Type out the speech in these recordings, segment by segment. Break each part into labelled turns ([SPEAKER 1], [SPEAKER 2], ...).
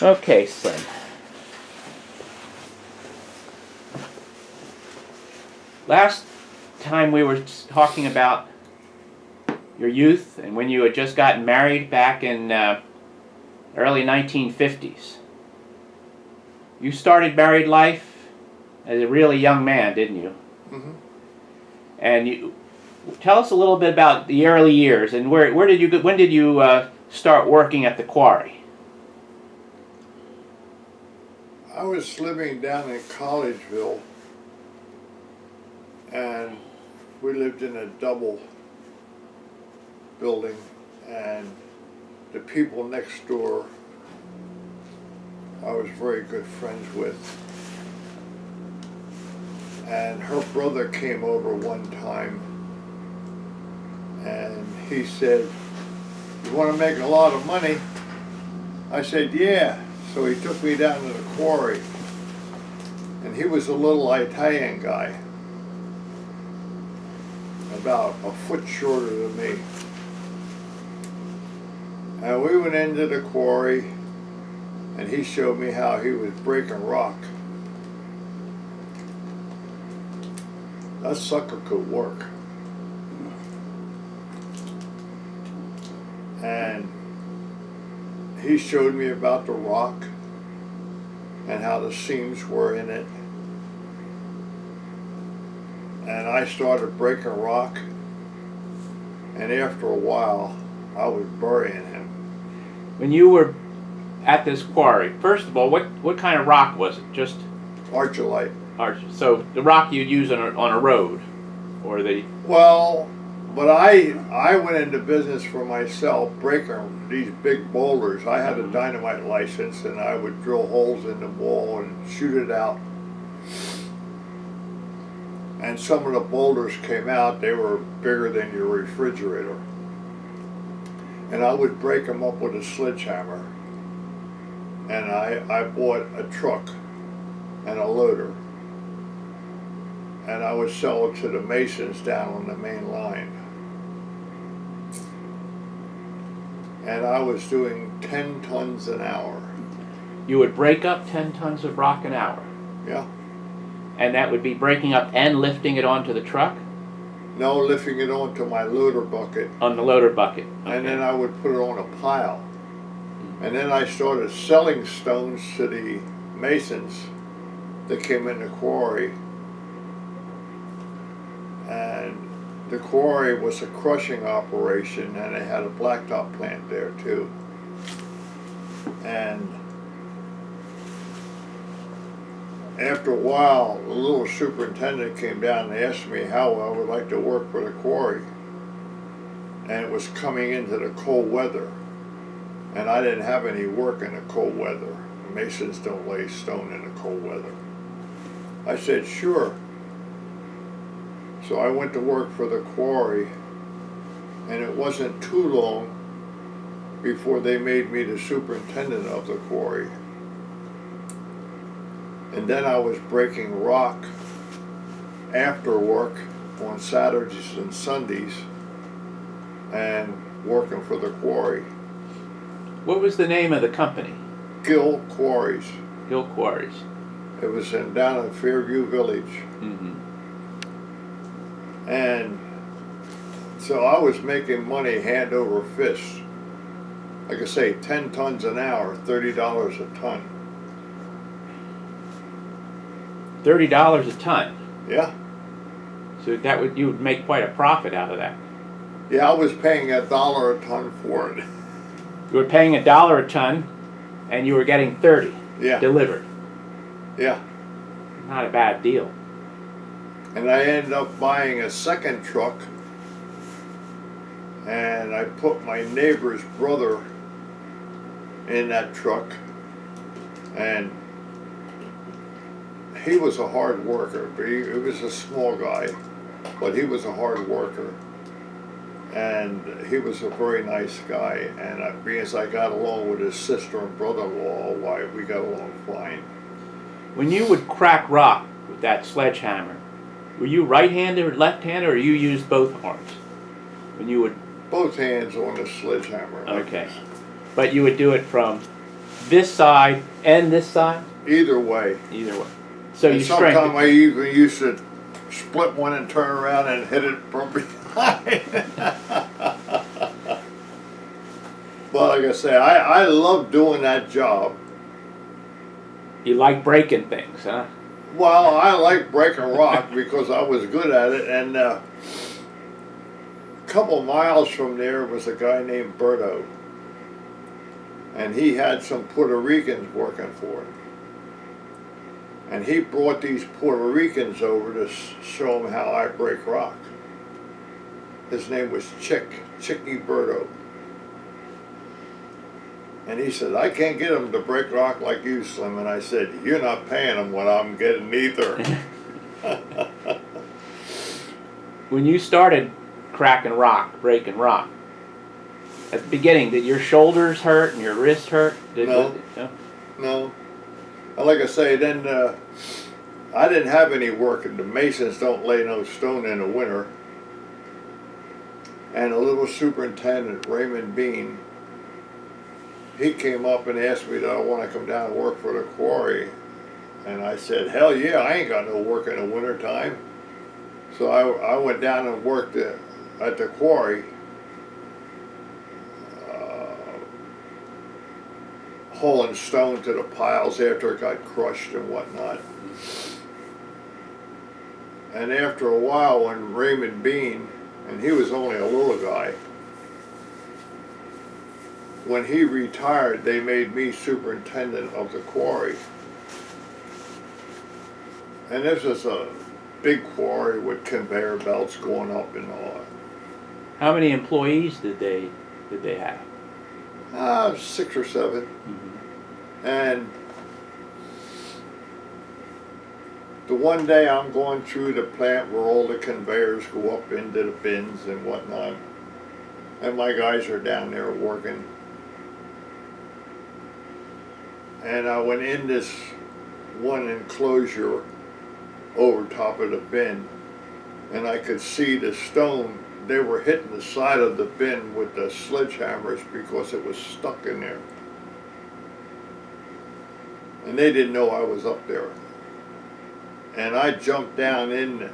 [SPEAKER 1] Okay, Slim. Last time we were talking about your youth and when you had just gotten married back in early 1950s. You started married life as a really young man, didn't you?
[SPEAKER 2] Mm-hmm.
[SPEAKER 1] And you tell us a little bit about the early years and when did you start working at the quarry?
[SPEAKER 2] I was living down in Collegeville, and we lived in a double building, and the people next door I was very good friends with. And her brother came over one time, and he said, "You want to make a lot of money?" I said, "Yeah." So he took me down to the quarry, and he was a little Italian guy, about a foot shorter than me. And we went into the quarry, and he showed me how he was breaking rock. That sucker could work. And he showed me about the rock and how the seams were in it. And I started breaking rock, and after a while I was burying him.
[SPEAKER 1] When you were at this quarry, first of all, what kind of rock was it? Just
[SPEAKER 2] Argillite.
[SPEAKER 1] So the rock you'd use on a road, or the...
[SPEAKER 2] Well, but I went into business for myself, breaking these big boulders. I had a dynamite license, and I would drill holes in the wall and shoot it out. And some of the boulders came out, they were bigger than your refrigerator. And I would break them up with a sledgehammer. And I bought a truck and a loader. And I would sell it to the masons down on the main line. And I was doing 10 tons an hour.
[SPEAKER 1] You would break up 10 tons of rock an hour?
[SPEAKER 2] Yeah.
[SPEAKER 1] And that would be breaking up and lifting it onto the truck?
[SPEAKER 2] No, lifting it onto my loader bucket.
[SPEAKER 1] On the loader bucket. Okay.
[SPEAKER 2] And then I would put it on a pile. And then I started selling stones to the masons that came in the quarry. And the quarry was a crushing operation, and they had a blacktop plant there too. And after a while, the little superintendent came down and asked me how I would like to work for the quarry. And it was coming into the cold weather. And I didn't have any work in the cold weather. The masons don't lay stone in the cold weather. I said, sure. So I went to work for the quarry, and it wasn't too long before they made me the superintendent of the quarry. And then I was breaking rock after work on Saturdays and Sundays and working for the quarry.
[SPEAKER 1] What was the name of the company?
[SPEAKER 2] Gill Quarries.
[SPEAKER 1] Gill Quarries.
[SPEAKER 2] It was down in Fairview Village.
[SPEAKER 1] Mm-hmm.
[SPEAKER 2] And so I was making money hand over fist. Like I say, 10 tons an hour, $30 a ton.
[SPEAKER 1] $30 a ton?
[SPEAKER 2] Yeah.
[SPEAKER 1] So you would make quite a profit out of that.
[SPEAKER 2] Yeah, I was paying $1 a ton for it.
[SPEAKER 1] You were paying $1 a ton, and you were getting 30 delivered.
[SPEAKER 2] Yeah.
[SPEAKER 1] Not a bad deal.
[SPEAKER 2] And I ended up buying a second truck, and I put my neighbor's brother in that truck, and he was a hard worker. He was a small guy, but he was a hard worker. And he was a very nice guy, and because I got along with his sister and brother-in-law, why we got along fine.
[SPEAKER 1] When you would crack rock with that sledgehammer, were you right-handed or left-handed, or you used both arms? When you would...
[SPEAKER 2] Both hands on the sledgehammer.
[SPEAKER 1] Okay. But you would do it from this side and this side?
[SPEAKER 2] either way.
[SPEAKER 1] Either way. So
[SPEAKER 2] And
[SPEAKER 1] you
[SPEAKER 2] sometimes
[SPEAKER 1] strengthen.
[SPEAKER 2] I even used to split one and turn around and hit it from behind. But like I say, I love doing that job.
[SPEAKER 1] You like breaking things, huh?
[SPEAKER 2] Well, I like breaking rock because I was good at it, and a couple miles from there was a guy named Berto, and he had some Puerto Ricans working for him. And he brought these Puerto Ricans over to show them how I break rock. His name was Chicky Berto. And he said, I can't get him to break rock like you, Slim. And I said, you're not paying him what I'm getting either.
[SPEAKER 1] When you started cracking rock, breaking rock, at the beginning, did your shoulders hurt and your wrists hurt?
[SPEAKER 2] No. No. And like I say, then I didn't have any work, and the masons don't lay no stone in the winter. And a little superintendent, Raymond Bean, he came up and asked me, do I want to come down and work for the quarry? And I said, hell yeah, I ain't got no work in the winter time. So I went down and worked at the quarry, hauling stone to the piles after it got crushed and whatnot. And after a while, when Raymond Bean, and he was only a little guy, when he retired, they made me superintendent of the quarry. And this was a big quarry with conveyor belts going up and all.
[SPEAKER 1] How many employees did they have?
[SPEAKER 2] 6 or 7.
[SPEAKER 1] Mm-hmm.
[SPEAKER 2] And the one day I'm going through the plant where all the conveyors go up into the bins and whatnot, and my guys are down there working. And I went in this one enclosure over top of the bin, and I could see the stone. They were hitting the side of the bin with the sledgehammers because it was stuck in there. And they didn't know I was up there. And I jumped down in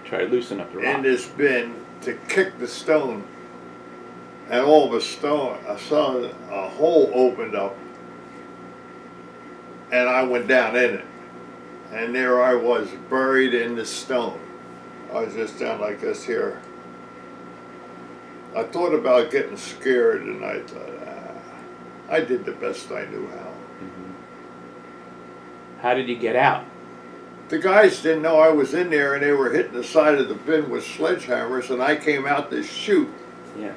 [SPEAKER 1] Try to loosen up the rock.
[SPEAKER 2] this bin to kick the stone. And all of a sudden, I saw a hole opened up. And I went down in it. And there I was, buried in the stone. I was just down like this here. I thought about getting scared, and I thought, I did the best I knew how.
[SPEAKER 1] Mm-hmm. How did you get out?
[SPEAKER 2] The guys didn't know I was in there, and they were hitting the side of the bin with sledgehammers, and I came out this chute,
[SPEAKER 1] Yeah.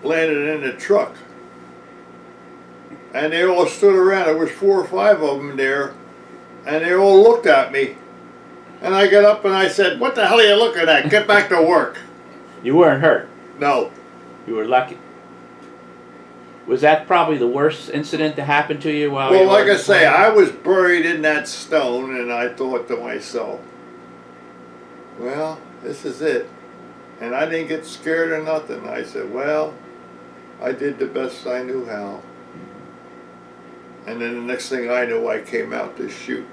[SPEAKER 2] landed in the truck. And they all stood around. There was 4 or 5 of them there, and they all looked at me. And I got up and I said, what the hell are you looking at? Get back to work.
[SPEAKER 1] You weren't hurt.
[SPEAKER 2] No.
[SPEAKER 1] You were lucky. Was that probably the worst incident to happen to you while you
[SPEAKER 2] Well,
[SPEAKER 1] were
[SPEAKER 2] like
[SPEAKER 1] in
[SPEAKER 2] I
[SPEAKER 1] the
[SPEAKER 2] say,
[SPEAKER 1] plant?
[SPEAKER 2] I was buried in that stone, and I thought to myself, well, this is it. And I didn't get scared or nothing. I said, well, I did the best I knew how. And then the next thing I knew, I came out to shoot.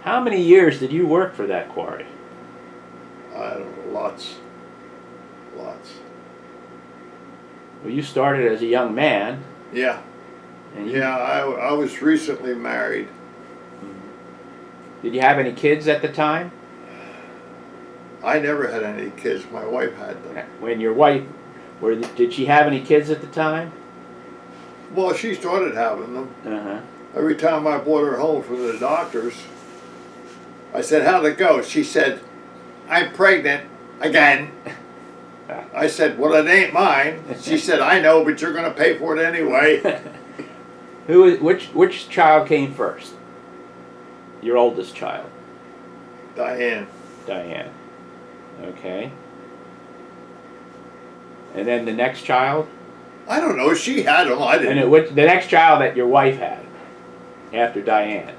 [SPEAKER 1] How many years did you work for that quarry?
[SPEAKER 2] I don't know, lots.
[SPEAKER 1] Well, you started as a young man.
[SPEAKER 2] Yeah,
[SPEAKER 1] And you,
[SPEAKER 2] yeah, I was recently married.
[SPEAKER 1] Did you have any kids at the time?
[SPEAKER 2] I never had any kids. My wife had them.
[SPEAKER 1] When your wife, did she have any kids at the time?
[SPEAKER 2] Well, she started having them.
[SPEAKER 1] Uh-huh.
[SPEAKER 2] Every time I brought her home from the doctors, I said, how'd it go? She said, I'm pregnant again. I said, well, it ain't mine. She said, I know, but you're going to pay for it anyway.
[SPEAKER 1] Which child came first? Your oldest child,
[SPEAKER 2] Diane.
[SPEAKER 1] Diane. Okay. And then the next child?
[SPEAKER 2] I don't know. She had them. I didn't.
[SPEAKER 1] And the next child that your wife had after Diane?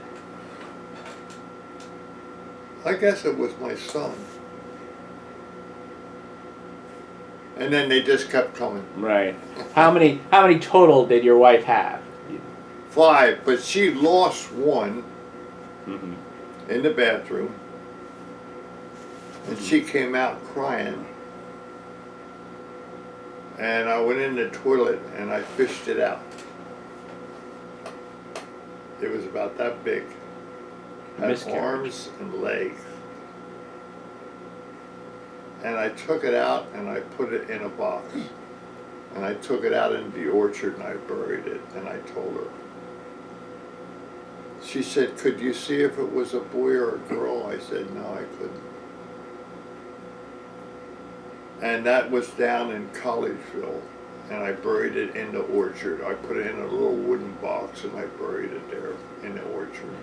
[SPEAKER 2] I guess it was my son. And then they just kept coming.
[SPEAKER 1] Right. How many total did your wife have?
[SPEAKER 2] 5, but she lost one
[SPEAKER 1] Mm-hmm.
[SPEAKER 2] in the bathroom, and she came out crying. And I went in the toilet and I fished it out. It was about that big. Had
[SPEAKER 1] Miscarriage.
[SPEAKER 2] arms and legs. And I took it out and I put it in a box. And I took it out into the orchard and I buried it. And I told her. She said, "Could you see if it was a boy or a girl?" I said, "No, I couldn't." And that was down in Collegeville. And I buried it in the orchard. I put it in a little wooden box and I buried it there in the orchard.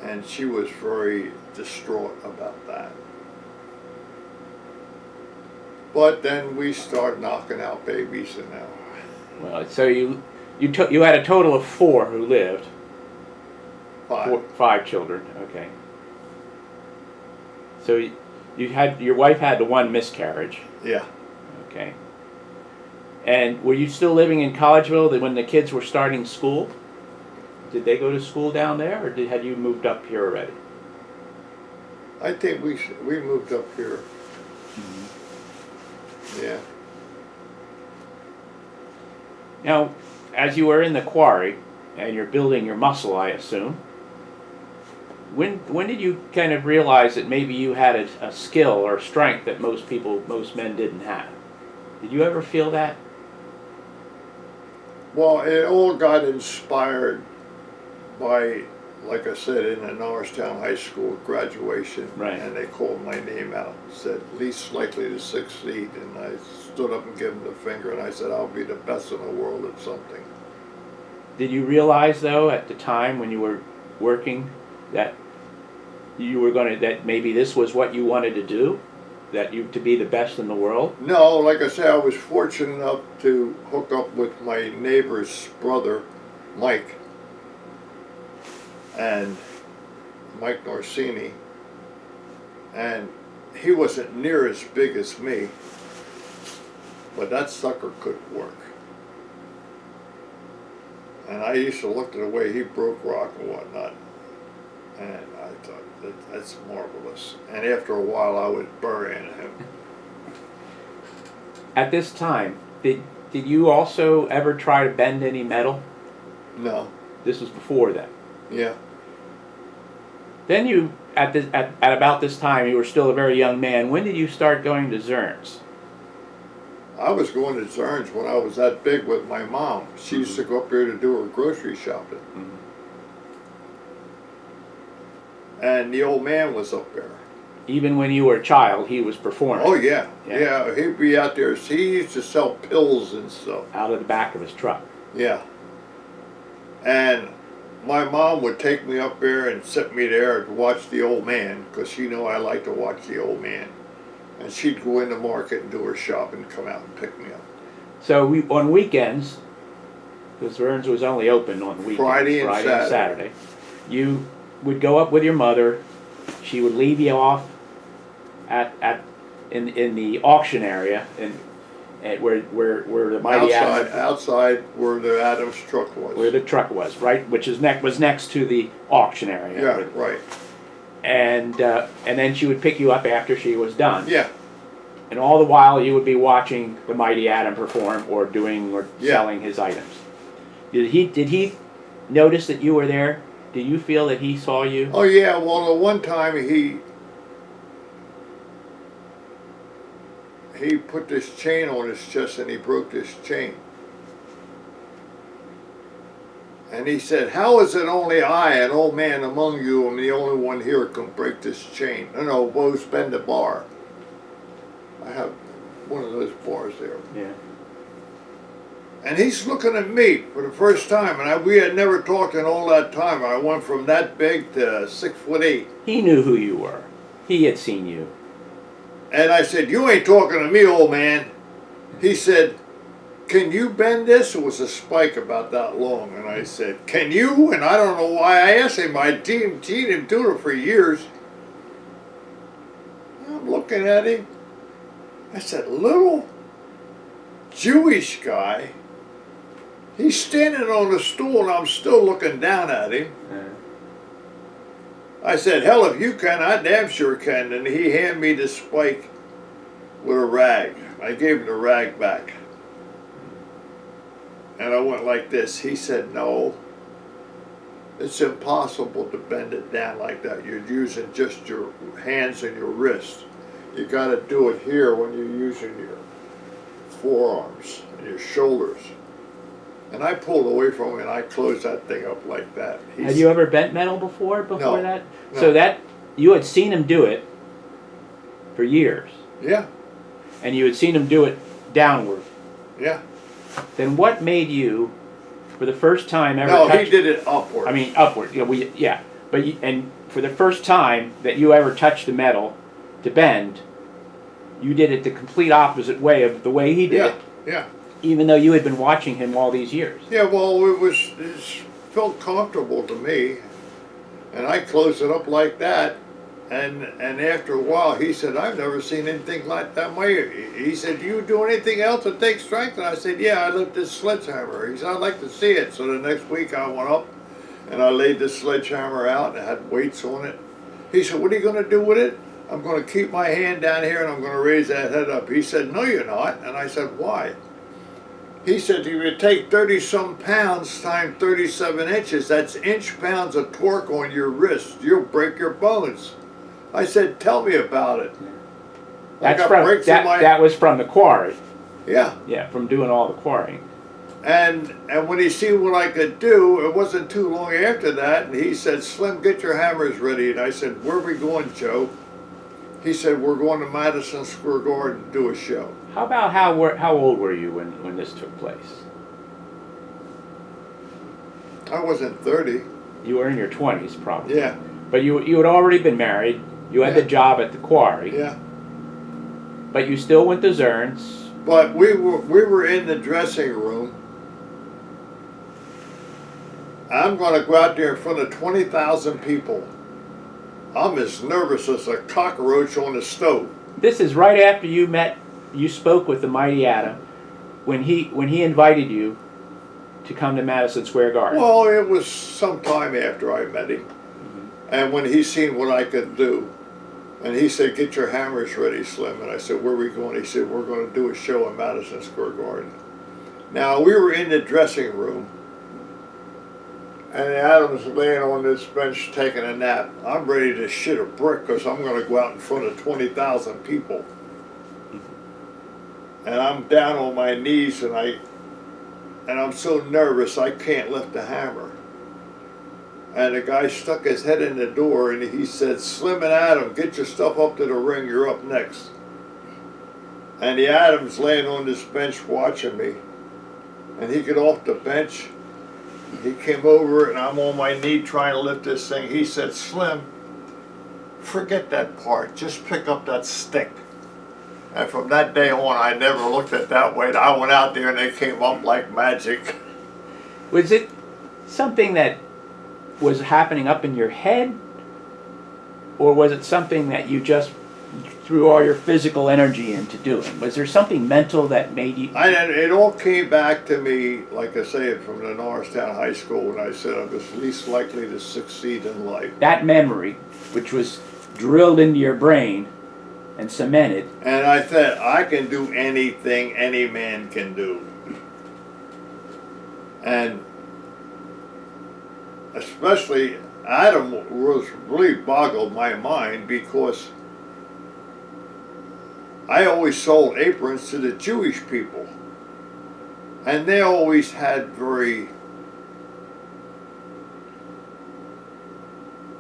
[SPEAKER 2] And she was very distraught about that. But then we started knocking out babies and now.
[SPEAKER 1] Well, so you had a total of 4 who lived.
[SPEAKER 2] 5.
[SPEAKER 1] 5 children. Okay. So your wife had the one miscarriage.
[SPEAKER 2] Yeah.
[SPEAKER 1] Okay. And were you still living in Collegeville when the kids were starting school? Did they go to school down there, or had you moved up here already?
[SPEAKER 2] I think we moved up here. Yeah.
[SPEAKER 1] Now, as you were in the quarry, and you're building your muscle, I assume, when did you kind of realize that maybe you had a skill or strength that most men didn't have? Did you ever feel that?
[SPEAKER 2] Well, it all got inspired by, like I said, in the Norristown High School graduation.
[SPEAKER 1] Right.
[SPEAKER 2] And they called my name out, said least likely to succeed. And I stood up and gave them the finger and I said, "I'll be the best in the world at something."
[SPEAKER 1] Did you realize, though, at the time when you were working, that that maybe this was what you wanted to do, to be the best in the world?
[SPEAKER 2] No, like I said, I was fortunate enough to hook up with my neighbor's brother, Mike, and Mike Norsini, and he wasn't near as big as me, but that sucker could work. And I used to look at the way he broke rock and whatnot, and I thought, that's marvelous. And after a while, I was burying him.
[SPEAKER 1] At this time, did you also ever try to bend any metal?
[SPEAKER 2] No.
[SPEAKER 1] This was before then.
[SPEAKER 2] Yeah.
[SPEAKER 1] Then you, at about this time, you were still a very young man. When did you start going to Zern's?
[SPEAKER 2] I was going to Zern's when I was that big with my mom. She used to go up here to do her grocery shopping.
[SPEAKER 1] Mm-hmm.
[SPEAKER 2] And the old man was up there.
[SPEAKER 1] Even when you were a child, he was performing.
[SPEAKER 2] Oh yeah,
[SPEAKER 1] Yeah.
[SPEAKER 2] yeah. He'd be out there. He used to sell pills and stuff.
[SPEAKER 1] Out of the back of his truck.
[SPEAKER 2] Yeah. And my mom would take me up there and sit me there to watch the old man, because she knew I liked to watch the old man. And she'd go in the market and do her shopping and come out and pick me up.
[SPEAKER 1] So on weekends, because Zern's was only open on weekends,
[SPEAKER 2] Friday and
[SPEAKER 1] Saturday, you would go up with your mother. She would leave you off in the auction area, where the mighty
[SPEAKER 2] outside where the Adams truck was.
[SPEAKER 1] Where the truck was, right, which was next to the auction area.
[SPEAKER 2] Yeah, right.
[SPEAKER 1] And then she would pick you up after she was done.
[SPEAKER 2] Yeah.
[SPEAKER 1] And all the while you would be watching the mighty Adam perform or doing or selling his items. Did he notice that you were there? Did you feel that he saw you?
[SPEAKER 2] Oh yeah. Well, the one time he put this chain on his chest and he broke this chain. And he said, "How is it only I, an old man among you, am the only one here who can break this chain? No, Wo's bend the bar." I have one of those bars there.
[SPEAKER 1] Yeah.
[SPEAKER 2] And he's looking at me for the first time, and we had never talked in all that time. I went from that big to 6'8".
[SPEAKER 1] He knew who you were. He had seen you.
[SPEAKER 2] And I said, "You ain't talking to me, old man." He said, "Can you bend this?" It was a spike about that long. And I said, "Can you?" And I don't know why I asked him. I'd seen him do it for years. I'm looking at him. I said, "Little Jewish guy He's standing on the stool and I'm still looking down at him. I said, hell, if you can, I damn sure can. And he handed me the spike with a rag. I gave him the rag back. And I went like this. He said, no, it's impossible to bend it down like that. You're using just your hands and your wrist. You got to do it here when you're using your forearms and your shoulders. And I pulled away from him and I closed that thing up like that.
[SPEAKER 1] Had you ever bent metal before
[SPEAKER 2] No,
[SPEAKER 1] that?
[SPEAKER 2] no.
[SPEAKER 1] So that, you had seen him do it for years.
[SPEAKER 2] Yeah,
[SPEAKER 1] And you had seen him do it downward.
[SPEAKER 2] yeah.
[SPEAKER 1] Then what made you, for the first time ever
[SPEAKER 2] No,
[SPEAKER 1] touch,
[SPEAKER 2] he did it upward.
[SPEAKER 1] I mean upward, yeah. But and for the first time that you ever touched the metal to bend, you did it the complete opposite way of the way he did it.
[SPEAKER 2] Yeah.
[SPEAKER 1] Even though you had been watching him all these years.
[SPEAKER 2] Yeah, well, it felt comfortable to me, and I closed it up like that, and after a while, he said, I've never seen anything like that way. He said, you do anything else that takes strength? And I said, yeah, I lift this sledgehammer. He said, I'd like to see it. So the next week I went up, and I laid this sledgehammer out, and it had weights on it. He said, what are you going to do with it? I'm going to keep my hand down here, and I'm going to raise that head up. He said, no, you're not. And I said, why? He said, if you take 30-some pounds times 37 inches, that's inch-pounds of torque on your wrist. You'll break your bones. I said, tell me about it.
[SPEAKER 1] That was from the quarry.
[SPEAKER 2] Yeah.
[SPEAKER 1] Yeah, from doing all the quarrying.
[SPEAKER 2] And when he seen what I could do, it wasn't too long after that, and he said, Slim, get your hammers ready. And I said, where are we going, Joe? He said, we're going to Madison Square Garden to do a show.
[SPEAKER 1] How about how old were you when this took place?
[SPEAKER 2] I wasn't 30.
[SPEAKER 1] You were in your 20s probably.
[SPEAKER 2] Yeah.
[SPEAKER 1] But you had already been married. You had the job at the quarry.
[SPEAKER 2] Yeah.
[SPEAKER 1] But you still went to Zern's.
[SPEAKER 2] But we were in the dressing room. I'm going to go out there in front of 20,000 people. I'm as nervous as a cockroach on the stove.
[SPEAKER 1] This is right after you spoke with the Mighty Atom when he invited you to come to Madison Square Garden.
[SPEAKER 2] Well, it was some time after I met him. And when he seen what I could do. And he said, get your hammers ready, Slim. And I said, where are we going? He said, we're going to do a show in Madison Square Garden. Now, we were in the dressing room. And Adam's laying on this bench taking a nap. I'm ready to shit a brick because I'm going to go out in front of 20,000 people. And I'm down on my knees and I'm so nervous I can't lift the hammer. And the guy stuck his head in the door and he said, Slim and Adam, get your stuff up to the ring, you're up next. And the Adam's laying on this bench watching me. And he got off the bench. He came over and I'm on my knee trying to lift this thing. He said, Slim, forget that part, just pick up that stick. And from that day on, I never looked at it that way. I went out there and they came up like magic.
[SPEAKER 1] Was it something that was happening up in your head? Or was it something that you just threw all your physical energy into doing? Was there something mental that made you...
[SPEAKER 2] It all came back to me, like I say, from the Norristown High School when I said I was least likely to succeed in life.
[SPEAKER 1] That memory, which was drilled into your brain and cemented.
[SPEAKER 2] And I said, I can do anything any man can do. And especially Adam was really boggled my mind because I always sold aprons to the Jewish people. And they always had very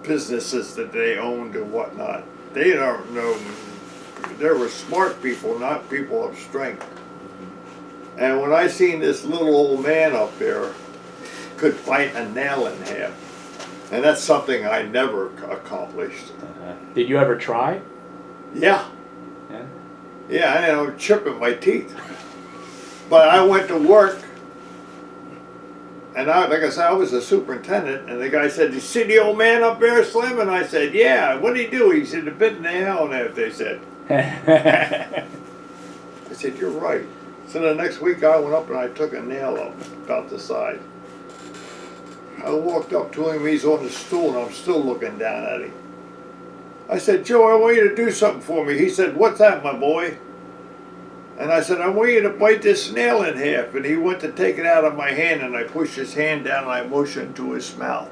[SPEAKER 2] businesses that they owned and whatnot. They don't know. They were smart people, not people of strength. And when I seen this little old man up there could bite a nail in half, and that's something I never accomplished.
[SPEAKER 1] Did you ever try?
[SPEAKER 2] Yeah.
[SPEAKER 1] Yeah.
[SPEAKER 2] Yeah, I ended up chipping my teeth. But I went to work, and like I said, I was a superintendent, and the guy said, you see the old man up there, Slim? And I said, yeah. What did he do? He said, a bit in the hell in half, they said. I said, you're right. So the next week I went up and I took a nail up about the side. I walked up to him, he's on the stool and I'm still looking down at him. I said, Joe, I want you to do something for me. He said, what's that, my boy? And I said, I want you to bite this nail in half. And he went to take it out of my hand and I pushed his hand down and I motioned to his mouth.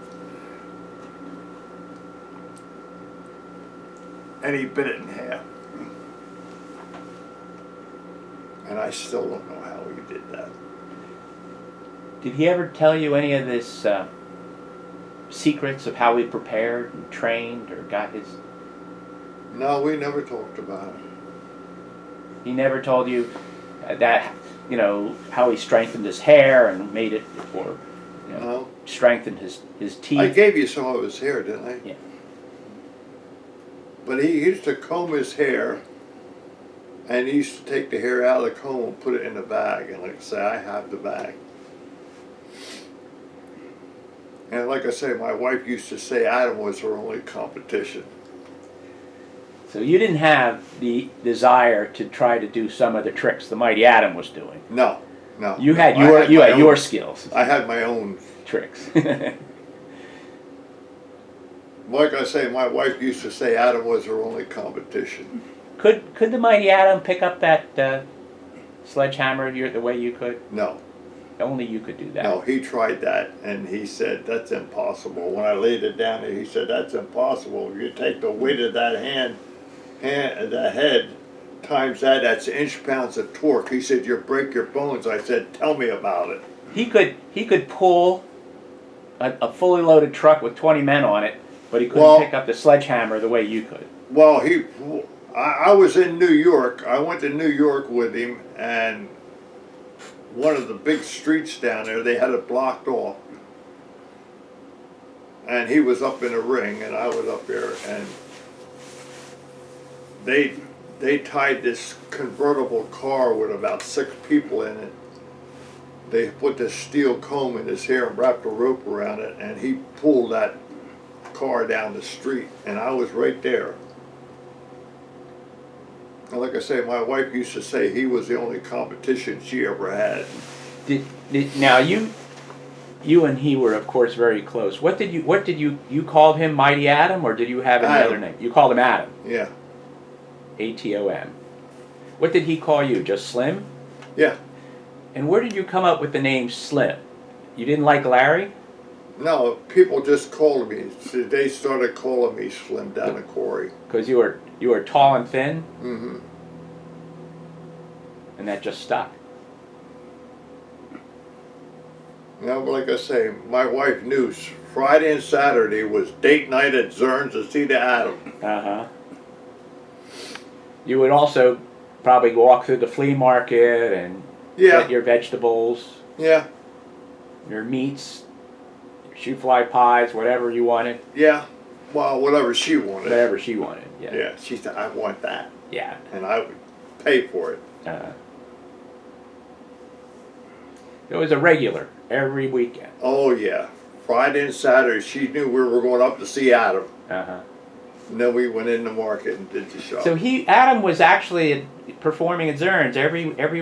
[SPEAKER 2] And he bit it in half. And I still don't know how he did that.
[SPEAKER 1] Did he ever tell you any of this secrets of how he prepared and trained or got his...
[SPEAKER 2] No, we never talked about it.
[SPEAKER 1] He never told you that, you know, how he strengthened his hair and made it, or, you know,
[SPEAKER 2] No.
[SPEAKER 1] strengthened his teeth?
[SPEAKER 2] I gave you some of his hair, didn't I?
[SPEAKER 1] Yeah.
[SPEAKER 2] But he used to comb his hair, and he used to take the hair out of the comb and put it in a bag, and like say, I have the bag. And like I say, my wife used to say Adam was her only competition.
[SPEAKER 1] So you didn't have the desire to try to do some of the tricks the Mighty Adam was doing.
[SPEAKER 2] No, no.
[SPEAKER 1] You
[SPEAKER 2] no.
[SPEAKER 1] had
[SPEAKER 2] I
[SPEAKER 1] your
[SPEAKER 2] my own-
[SPEAKER 1] skills,
[SPEAKER 2] I had my own.
[SPEAKER 1] tricks.
[SPEAKER 2] Like I say, my wife used to say Adam was her only competition.
[SPEAKER 1] Could the Mighty Adam pick up that sledgehammer the way you could?
[SPEAKER 2] No,
[SPEAKER 1] Only you could do that.
[SPEAKER 2] no, he tried that, and he said, that's impossible. When I laid it down there, he said, that's impossible. You take the weight of that the head, times that's inch-pounds of torque. He said, you'll break your bones. I said, tell me about it.
[SPEAKER 1] He could pull a fully loaded truck with 20 men on it, but he couldn't
[SPEAKER 2] Well-
[SPEAKER 1] pick up the sledgehammer the way you could.
[SPEAKER 2] Well, I was in New York. I went to New York with him, and one of the big streets down there, they had it blocked off. And he was up in a ring, and I was up there, and they tied this convertible car with about 6 people in it. They put this steel comb in his hair and wrapped a rope around it, and he pulled that car down the street, and I was right there. And like I say, my wife used to say he was the only competition she ever had.
[SPEAKER 1] Now you and he were of course very close. What did you called him Mighty Adam, or did you have any
[SPEAKER 2] Adam.
[SPEAKER 1] other name? You called him Adam.
[SPEAKER 2] Yeah,
[SPEAKER 1] Atom. What did he call you? Just Slim?
[SPEAKER 2] yeah.
[SPEAKER 1] And where did you come up with the name Slim? You didn't like Larry?
[SPEAKER 2] No, people just called me. They started calling me Slim down at Quarry.
[SPEAKER 1] Because you were tall and thin,
[SPEAKER 2] Mm-hmm.
[SPEAKER 1] and that just stuck.
[SPEAKER 2] Now, but like I say, my wife knew Friday and Saturday was date night at Zern's to see the Adam.
[SPEAKER 1] Uh-huh. You would also probably walk through the flea market and
[SPEAKER 2] Yeah,
[SPEAKER 1] get your vegetables,
[SPEAKER 2] yeah,
[SPEAKER 1] your meats, shoe fly pies, whatever you wanted,
[SPEAKER 2] yeah. Well, whatever she wanted.
[SPEAKER 1] whatever she wanted. Yeah.
[SPEAKER 2] Yeah, she said, I want that.
[SPEAKER 1] Yeah.
[SPEAKER 2] And I would pay for it.
[SPEAKER 1] It was a regular every weekend.
[SPEAKER 2] Oh, yeah. Friday and Saturday, she knew we were going up to see Adam.
[SPEAKER 1] Uh-huh.
[SPEAKER 2] And then we went in the market and did the show.
[SPEAKER 1] So Adam was actually performing at Zern's every